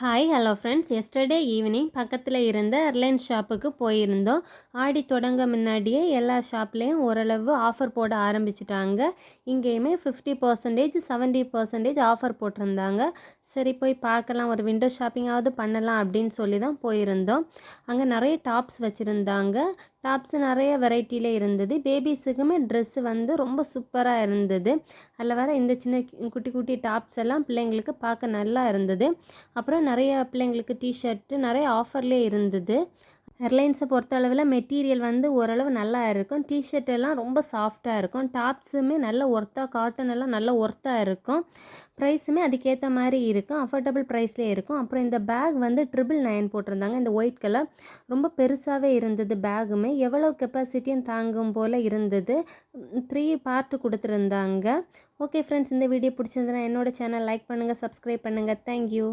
Hi hello friends. Yesterday evening பக்கத்தில் இருந்த Reliance ஷாப்புக்கு போயிருந்தோம். ஆடி தொடங்க முன்னாடியே எல்லா ஷாப்லேயும் ஓரளவு ஆஃபர் போட ஆரம்பிச்சிட்டாங்க. இங்கேயுமே 50% 70% ஆஃபர் போட்டிருந்தாங்க. சரி போய் பார்க்கலாம், ஒரு விண்டோ ஷாப்பிங்காவது பண்ணலாம் அப்படின்னு சொல்லி தான் போயிருந்தோம். அங்கே நிறைய டாப்ஸ் வச்சுருந்தாங்க. டாப்ஸு நிறைய வெரைட்டியில் இருந்தது. பேபிஸுக்குமே ட்ரெஸ்ஸு வந்து ரொம்ப சூப்பராக இருந்தது. அதில் வர இந்த சின்ன குட்டி குட்டி டாப்ஸ் எல்லாம் பிள்ளைங்களுக்கு பார்க்க நல்லா இருந்தது. அப்புறம் நிறைய பிள்ளைங்களுக்கு டிஷர்ட்டு நிறைய ஆஃபர்லேயே இருந்தது. ரிலையன்ஸை பொறுத்த அளவில் மெட்டீரியல் வந்து ஓரளவு நல்லா இருக்கும். டிஷர்ட் எல்லாம் ரொம்ப சாஃப்டாக இருக்கும். டாப்ஸுமே நல்ல ஒர்த்தாக, காட்டன் எல்லாம் நல்ல ஒர்த்தாக இருக்கும். ப்ரைஸுமே அதுக்கேற்ற மாதிரி இருக்கும். அஃபோர்டபுள் ப்ரைஸ்லேயே இருக்கும். அப்புறம் இந்த பேக் வந்து 999 போட்டிருந்தாங்க. இந்த ஒயிட் கலர் ரொம்ப பெருசாகவே இருந்தது. பேகுமே எவ்வளோ கெப்பாசிட்டியும் தாங்கும் போல் இருந்தது. 3 பார்ட்டு கொடுத்துருந்தாங்க. ஓகே ஃப்ரெண்ட்ஸ், இந்த வீடியோ பிடிச்சிருந்ததுன்னா என்னோடய சேனல் லைக் பண்ணுங்கள், சப்ஸ்கிரைப் பண்ணுங்கள். தேங்க்யூ.